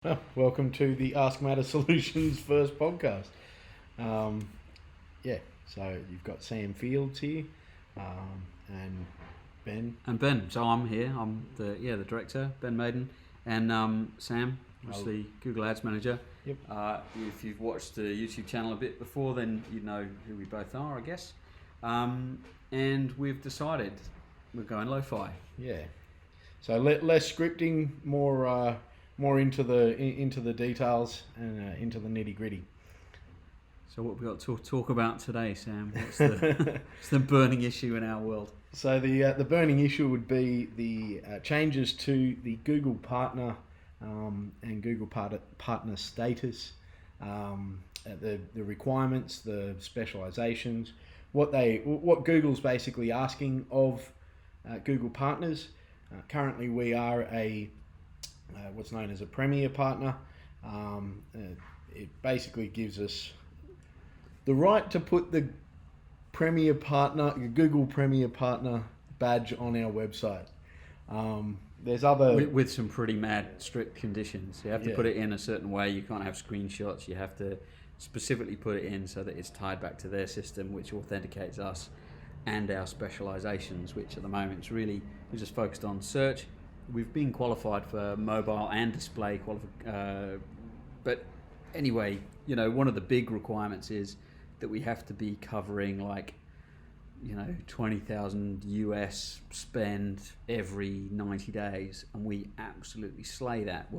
Well, welcome to the Ask Matter Solutions first podcast. So you've got Sam Fields here, and Ben. And Ben, so I'm here. I'm the director, Ben Maiden, and Sam, obviously Google Ads Manager. Yep. If you've watched the YouTube channel a bit before, then you know who we both are, I guess. And we've decided we're going lo-fi. Yeah. So less scripting, more into the details and into the nitty gritty. So what we got to talk about today, Sam? What's the burning issue in our world? So the burning issue would be the changes to the Google Partner and Google Partner status, the requirements, the specializations, what Google's basically asking of Google partners. Currently, we are what's known as a Premier Partner. It basically gives us the right to put the Premier Partner, Google Premier Partner badge on our website. There's other with some pretty mad strict conditions. You have to put it in a certain way. You can't have screenshots. You have to specifically put it in so that it's tied back to their system, which authenticates us and our specializations, which at the moment is really we're just focused on search. We've been qualified for mobile and display but anyway, one of the big requirements is that we have to be covering 20,000 US spend every 90 days, and we absolutely slay that.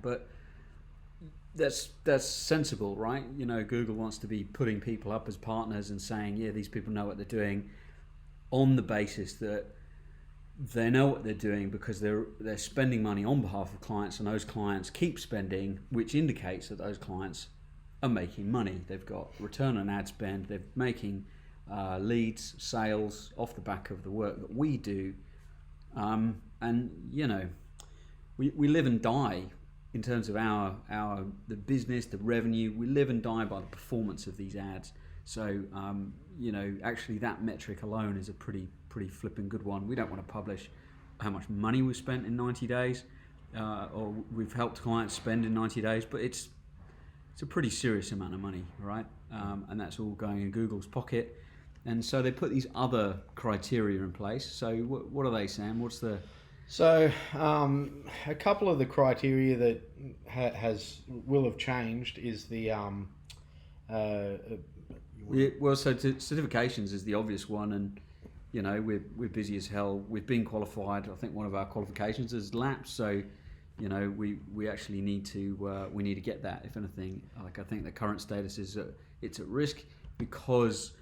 But that's sensible, right? Google wants to be putting people up as partners and saying, yeah, these people know what they're doing, on the basis that they know what they're doing because they're spending money on behalf of clients, and those clients keep spending, which indicates that those clients are making money. They've got return on ad spend. They're making leads, sales off the back of the work that we do. And we live and die in terms of the business, the revenue. We live and die by the performance of these ads. So actually that metric alone is a pretty flipping good one. We don't want to publish how much money we've spent in 90 days, or we've helped clients spend in 90 days, but it's a pretty serious amount of money, right? And that's all going in Google's pocket. And so they put these other criteria in place. So what are they, Sam? What's the... So a couple of the criteria that will have changed is the certifications is the obvious one, and we're busy as hell. We've been qualified. I think one of our qualifications has lapsed, so we actually need to get that. If anything, I think the current status is it's at risk because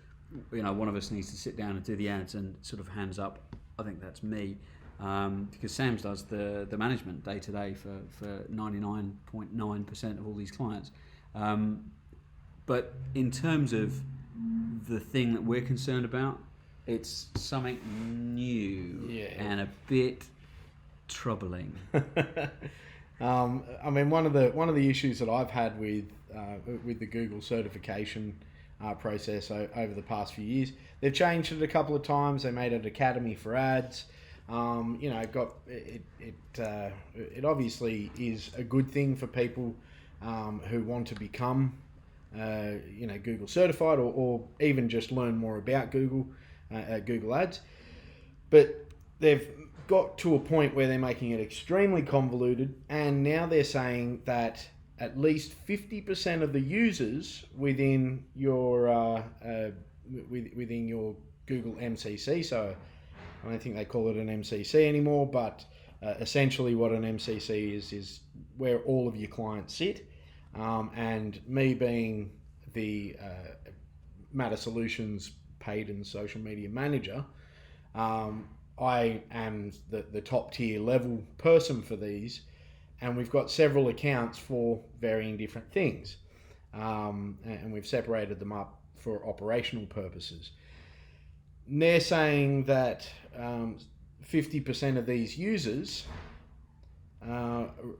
one of us needs to sit down and do the ads, and sort of hands up, I think that's me, because Sam does the management day to day for 99.9% of all these clients. But in terms of the thing that we're concerned about, it's something new and a bit troubling. One of the issues that I've had with the Google certification process over the past few years, they've changed it a couple of times. They made it Academy for Ads. It obviously is a good thing for people who want to become Google certified, or even just learn more about Google Ads. But they've got to a point where they're making it extremely convoluted, and now they're saying that at least 50% of the users within your Google MCC, so I don't think they call it an MCC anymore, but essentially what an MCC is where all of your clients sit. And me being the Matter Solutions paid and social media manager, I am the top tier level person for these, and we've got several accounts for varying different things, and we've separated them up for operational purposes. And they're saying that 50% of these users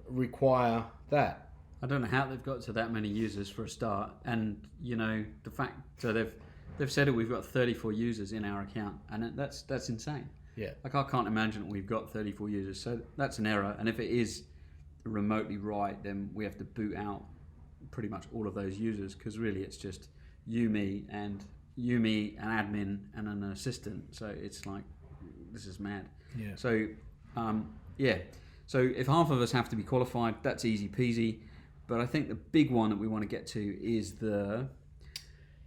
require that. I don't know how they've got to that many users for a start, and the fact, so they've said that we've got 34 users in our account, and that's insane. Yeah. I can't imagine that we've got 34 users, so that's an error. And if it is remotely right, then we have to boot out pretty much all of those users, because really it's just you, me, an admin, and an assistant. So it's like, this is mad. Yeah. So so if half of us have to be qualified, that's easy peasy. But I think the big one that we want to get to is the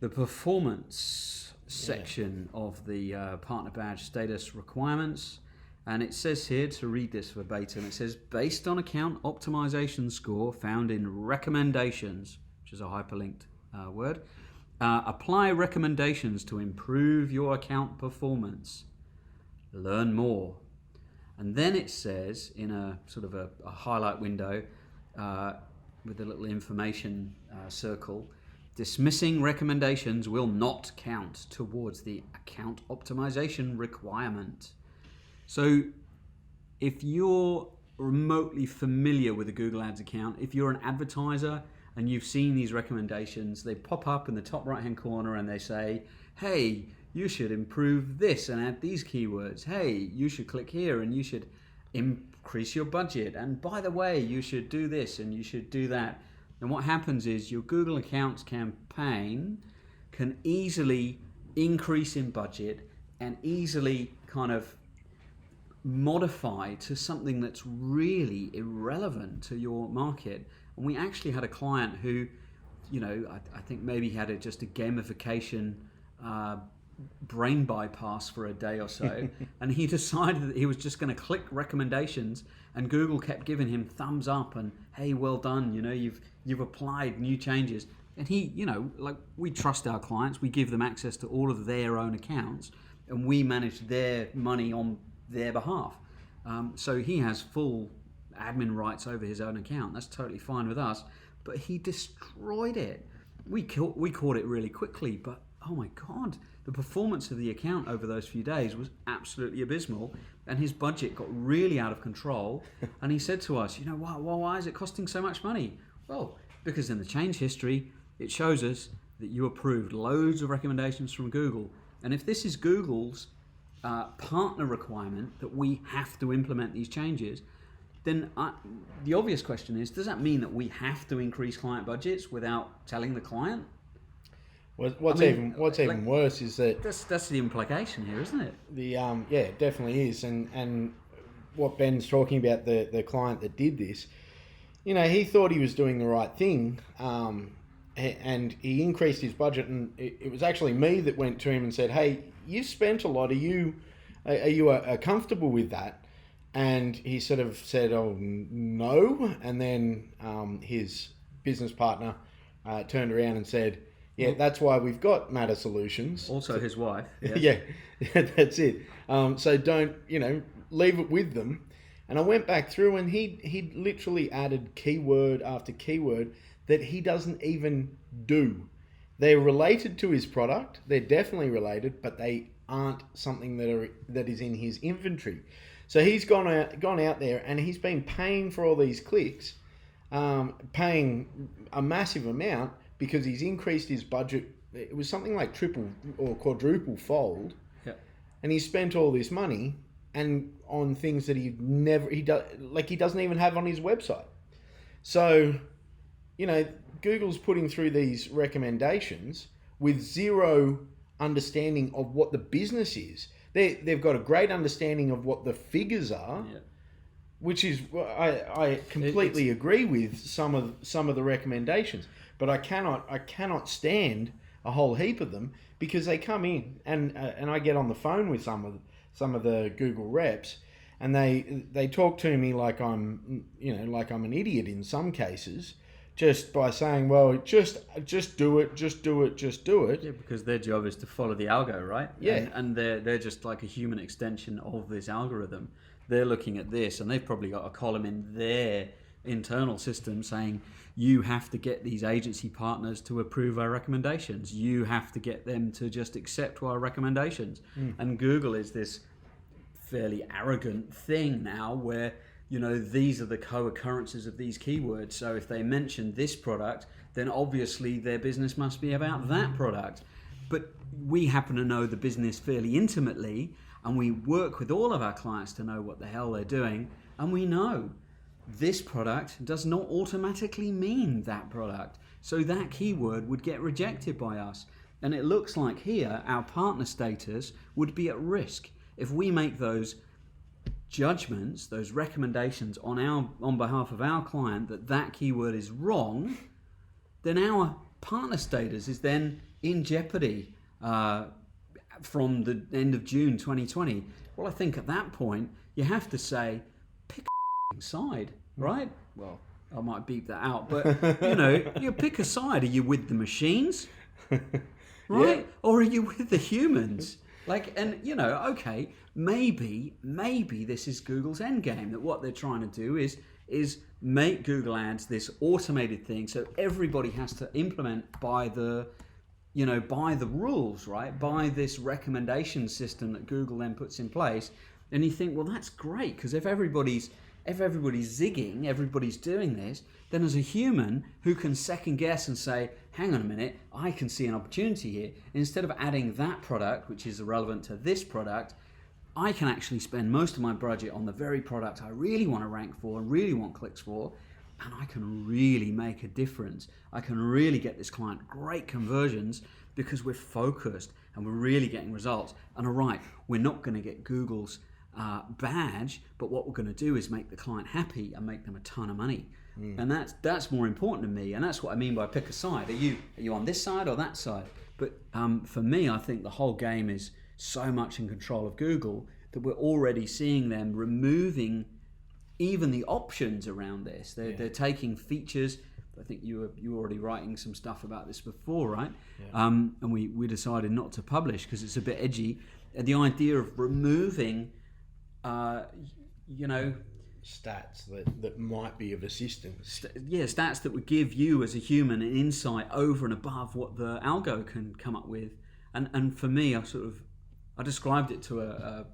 performance section of the partner badge status requirements. And it says here, to read this verbatim, it says, based on account optimization score found in recommendations, which is a hyperlinked word, apply recommendations to improve your account performance. Learn more. And then it says, in a sort of a highlight window with a little information circle, dismissing recommendations will not count towards the account optimization requirement. So if you're remotely familiar with a Google Ads account, if you're an advertiser and you've seen these recommendations, they pop up in the top right hand corner and they say, hey, you should improve this and add these keywords. Hey, you should click here and you should increase your budget. And by the way, you should do this and you should do that. And what happens is your Google Accounts campaign can easily increase in budget and easily kind of modify to something that's really irrelevant to your market. And we actually had a client who, I think maybe had just a gamification brain bypass for a day or so, and he decided that he was just going to click recommendations, and Google kept giving him thumbs up and, hey, well done, you've applied new changes. And he, we trust our clients, we give them access to all of their own accounts, and we manage their money on their behalf. So he has full admin rights over his own account. That's totally fine with us. But he destroyed it. We caught it really quickly, but oh my God, the performance of the account over those few days was absolutely abysmal, and his budget got really out of control. And he said to us, why is it costing so much money? Well, because in the change history, it shows us that you approved loads of recommendations from Google. And if this is Google's partner requirement that we have to implement these changes, then the obvious question is, does that mean that we have to increase client budgets without telling the client? What's even worse is that that's the implication here, isn't it? It definitely is. And what Ben's talking about, the client that did this, he thought he was doing the right thing, and he increased his budget, and it was actually me that went to him and said, hey, you spent a lot. Are you comfortable with that? And he sort of said, oh, no. And then his business partner turned around and said, yeah, that's why we've got Matter Solutions. Also his wife. Yes. Yeah, that's it. So don't, leave it with them. And I went back through, and he literally added keyword after keyword that he doesn't even do. They're related to his product. They're definitely related, but they aren't something that is in his inventory. So he's gone out there, and he's been paying for all these clicks, paying a massive amount, because he's increased his budget. It was something like triple or quadruple fold. Yeah. And he spent all this money and on things that he doesn't even have on his website. So, Google's putting through these recommendations with zero understanding of what the business is. They've got a great understanding of what the figures are, which is I completely agree with some of the recommendations. But I cannot stand a whole heap of them, because they come in and I get on the phone with some of the Google reps, and they talk to me like I'm an idiot in some cases, just by saying, well, just do it. Yeah, because their job is to follow the algo, right? Yeah. And they're just like a human extension of this algorithm. They're looking at this, and they've probably got a column in their internal system saying, you have to get these agency partners to approve our recommendations. You have to get them to just accept our recommendations. And Google is this fairly arrogant thing now where, these are the co-occurrences of these keywords. So if they mention this product, then obviously their business must be about that product. But we happen to know the business fairly intimately, and we work with all of our clients to know what the hell they're doing. And we know this product does not automatically mean that product. So that keyword would get rejected by us. And it looks like here our partner status would be at risk. If we make those judgments, those recommendations on behalf of our client that keyword is wrong, then our partner status is then in jeopardy from the end of June 2020. Well, I think at that point you have to say, pick a side, right? Well, I might beep that out, but you pick a side. Are you with the machines, right? Yeah. Or are you with the humans? Okay, maybe this is Google's end game, that what they're trying to do is make Google Ads this automated thing, so everybody has to implement by the rules, right? By this recommendation system that Google then puts in place. And you think, well, that's great, because if everybody's zigging, everybody's doing this, then as a human who can second guess and say, hang on a minute, I can see an opportunity here. Instead of adding that product, which is irrelevant to this product, I can actually spend most of my budget on the very product I really want to rank for and really want clicks for, and I can really make a difference. I can really get this client great conversions because we're focused and we're really getting results. And all right, we're not going to get Google's badge, but what we're going to do is make the client happy and make them a ton of money. And that's more important to me, and that's what I mean by pick a side. Are you on this side or that side? But for me, I think the whole game is so much in control of Google that we're already seeing them removing even the options around this. They're taking features. I think you were already writing some stuff about this before, right? Yeah. And we decided not to publish because it's a bit edgy. The idea of removing stats that might be of assistance. Stats that would give you as a human an insight over and above what the algo can come up with. And for me, I described it to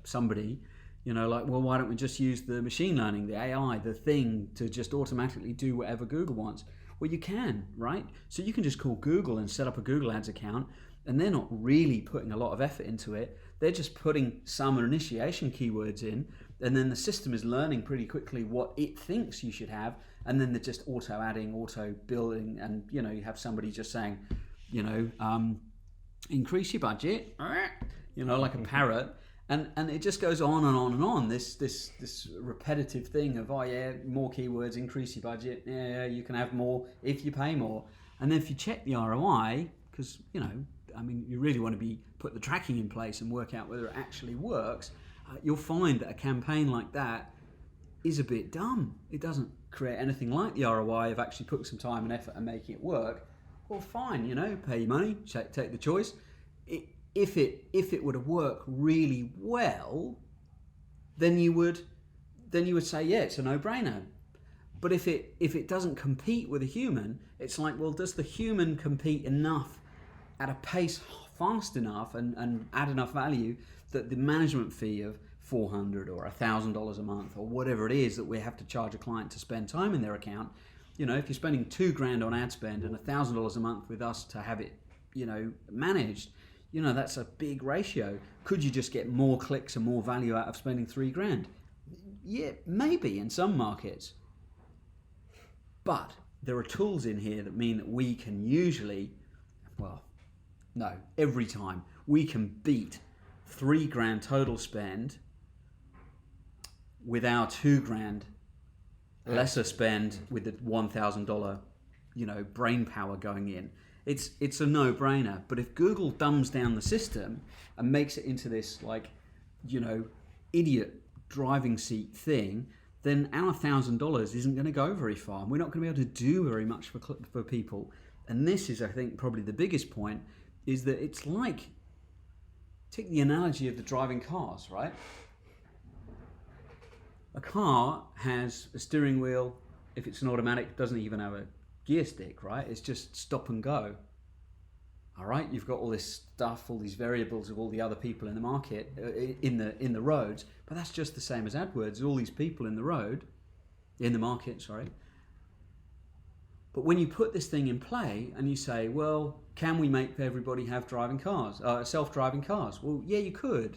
somebody, well, why don't we just use the machine learning, the AI, the thing to just automatically do whatever Google wants? Well, you can, right? So you can just call Google and set up a Google Ads account, and they're not really putting a lot of effort into it. They're just putting some initiation keywords in, and then the system is learning pretty quickly what it thinks you should have, and then they're just auto-adding, auto-building, and, you have somebody just saying, increase your budget, like a parrot, and it just goes on and on and on, this repetitive thing of, more keywords, increase your budget, you can have more if you pay more. And then if you check the ROI, because, you really want to put the tracking in place and work out whether it actually works, you'll find that a campaign like that is a bit dumb. It doesn't create anything like the ROI of actually putting some time and effort and making it work. Well, fine, pay your money, take the choice. If it were to work really well, then you would say, yeah, it's a no-brainer. But if it doesn't compete with a human, it's like, well, does the human compete enough at a pace fast enough and add enough value that the management fee of $400 or $1,000 a month or whatever it is that we have to charge a client to spend time in their account, if you're spending $2,000 on ad spend and $1,000 a month with us to have it, managed, that's a big ratio. Could you just get more clicks and more value out of spending $3,000? Yeah, maybe in some markets. But there are tools in here that mean that we can every time we can beat $3,000 total spend with our $2,000 lesser spend with the $1,000, brain power going in. It's a no-brainer. But if Google dumbs down the system and makes it into this idiot driving seat thing, then our $1,000 isn't going to go very far. And we're not going to be able to do very much for people. And this is, I think, probably the biggest point, is that it's like, take the analogy of the driving cars, right? A car has a steering wheel. If it's an automatic, it doesn't even have a gear stick, right? It's just stop and go. All right, you've got all this stuff, all these variables of all the other people in the market, in the roads, but that's just the same as AdWords. All these people in the market. But when you put this thing in play and you say, well, can we make everybody have self-driving cars? Well, yeah, you could.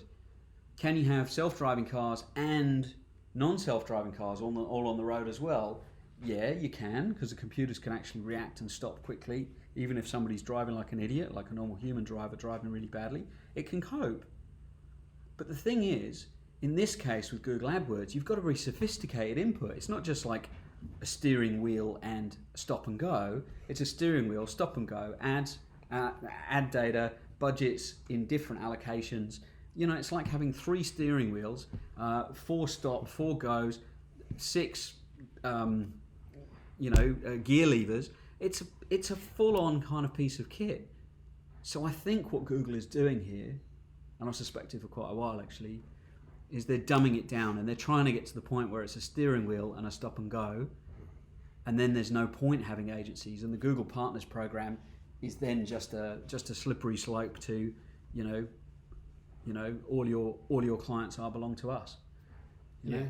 Can you have self-driving cars and non-self-driving cars all on the road as well, yeah, you can, because the computers can actually react and stop quickly, even if somebody's driving like an idiot, like a normal human driver driving really badly, it can cope. But the thing is, in this case with Google AdWords, you've got a very sophisticated input. It's not just like a steering wheel and stop and go. It's a steering wheel, stop and go, ads, ad data, budgets in different allocations. You know, it's like having 3 steering wheels, 4 stop, 4 goes, 6 gear levers. It's a full-on kind of piece of kit. So I think what Google is doing here, and I've suspected for quite a while actually, is they're dumbing it down and they're trying to get to the point where it's a steering wheel and a stop and go, and then there's no point having agencies. And the Google Partners program is then just a slippery slope to, all your clients belong to us. You know?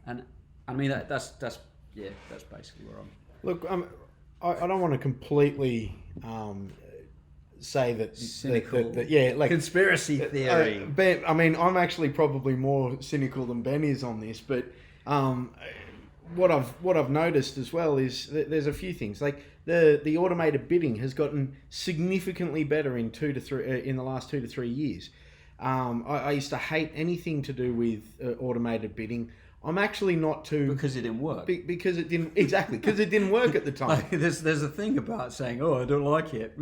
And I mean that's basically where I'm. Look, I don't want to completely say that cynical, like conspiracy theory. Ben, I mean, I'm actually probably more cynical than Ben is on this, but what I've noticed as well is that there's a few things. Like the automated bidding has gotten significantly better in the last 2 to 3 years. I used to hate anything to do with automated bidding. I'm actually not too... Because it didn't work. Because it didn't... Exactly, because it didn't work at the time. Like, there's a thing about saying, oh, I don't like it.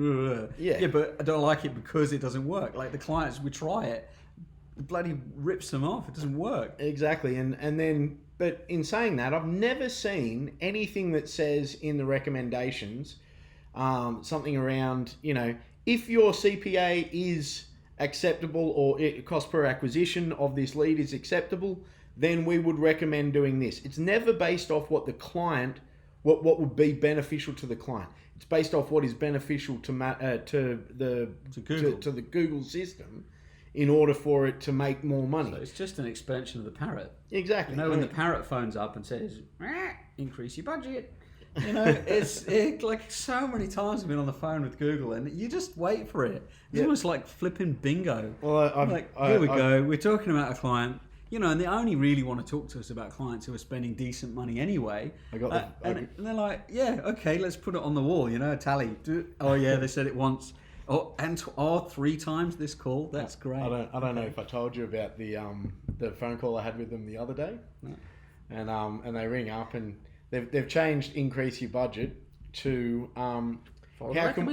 Yeah, but I don't like it because it doesn't work. Like the clients, we try it, bloody rips them off. It doesn't work. Exactly, and then... But in saying that, I've never seen anything that says in the recommendations something around, if your CPA is acceptable or cost per acquisition of this lead is acceptable, then we would recommend doing this. It's never based off what the client, what would be beneficial to the client. It's based off what is beneficial to the Google system in order for it to make more money. So it's just an expansion of the Parrot. Exactly. When the Parrot phones up and says, increase your budget. It's like so many times I've been on the phone with Google and you just wait for it. It's almost like flipping bingo. Well, here we go. We're talking about a client. And they only really want to talk to us about clients who are spending decent money anyway. And they're like, yeah, okay, let's put it on the wall, a tally. Oh yeah, they said it once. Oh, and 3 times this call. That's great. I don't know if I told you about the phone call I had with them the other day. No. And they ring up and they've changed increase your budget to how can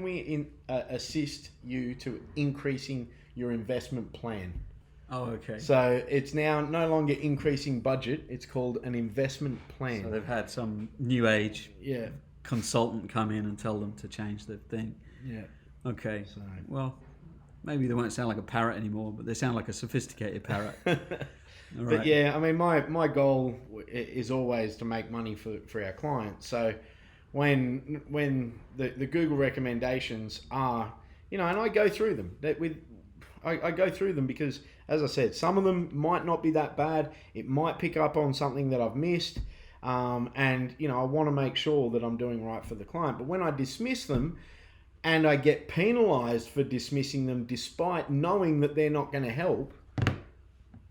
we assist you to increasing your investment plan. Oh, okay. So it's now no longer increasing budget. It's called an investment plan. So they've had some new age consultant come in and tell them to change the thing. Yeah. Okay. So, well, maybe they won't sound like a parrot anymore, but they sound like a sophisticated parrot. But yeah, I mean, my goal is always to make money for our clients. So when the Google recommendations are, and I go through them I go through them because, as I said, some of them might not be that bad. It might pick up on something that I've missed. And, I want to make sure that I'm doing right for the client. But when I dismiss them and I get penalized for dismissing them despite knowing that they're not going to help,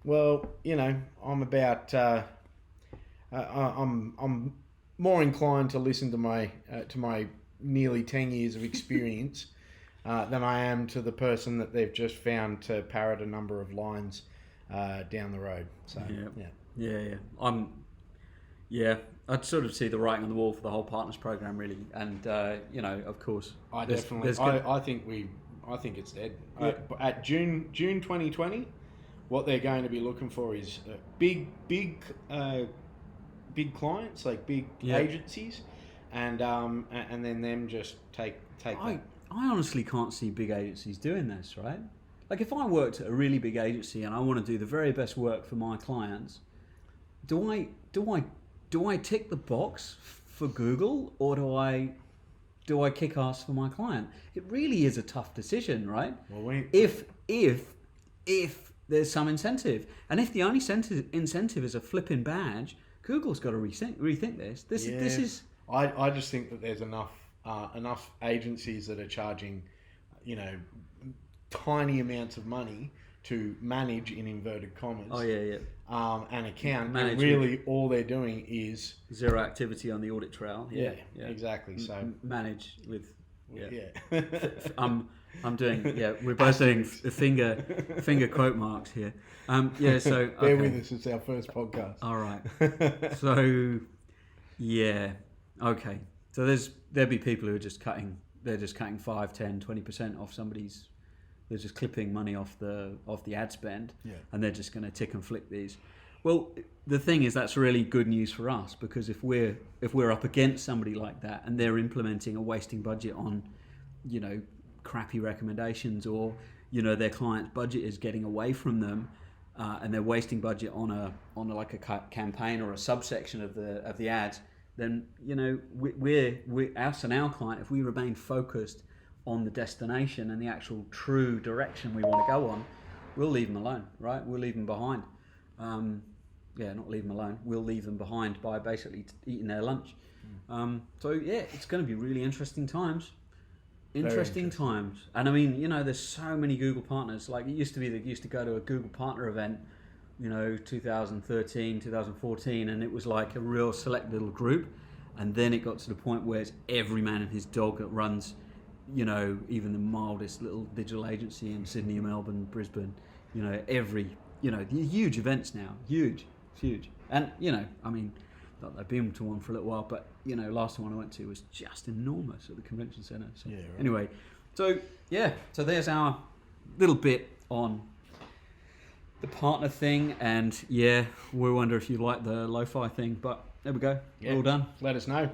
well, I'm about, I'm more inclined to listen to my nearly 10 years of experience than I am to the person that they've just found to parrot a number of lines down the road. So yeah. I'd sort of see the writing on the wall for the whole partners program, really, and of course, I think it's dead. Yeah. At June 2020, what they're going to be looking for is big clients, like big agencies, and then them just take. I honestly can't see big agencies doing this, right? Like if I worked at a really big agency and I want to do the very best work for my clients, do I tick the box for Google or do I kick ass for my client? It really is a tough decision, right? Well, if there's some incentive, and if the only incentive is a flipping badge, Google's got to rethink this. This is. I just think that there's enough agencies that are charging, tiny amounts of money to manage, in inverted commas, an account. Manage and really all they're doing is zero activity on the audit trail. Exactly. So manage with yeah. I'm doing we're both doing finger quote marks here. So bear with us, it's our first podcast. All right. So okay. So there'll be people who are just cutting 5, 10, 20% off somebody's. They're just clipping money off the ad spend, and they're just going to tick and flick these. Well, the thing is, that's really good news for us, because if we're up against somebody like that and they're implementing a wasting budget on, crappy recommendations, or their client's budget is getting away from them, and they're wasting budget on a campaign or a subsection of the ads, then we're us and our client, if we remain focused on the destination and the actual true direction we want to go on, we'll leave them alone, right? We'll leave them behind. Not leave them alone. We'll leave them behind by basically eating their lunch. It's going to be really interesting times. Interesting times. And I mean, there's so many Google partners. Like it used to be that you used to go to a Google partner event, 2013, 2014, and it was like a real select little group. And then it got to the point where it's every man and his dog that runs, even the mildest little digital agency in Sydney, Melbourne, Brisbane, the huge events now, huge. And, I've been to one for a little while, but, last one I went to was just enormous at the convention centre. So, Anyway, so there's our little bit on the partner thing, and we wonder if you like the lo-fi thing, but there we go, all done. Let us know.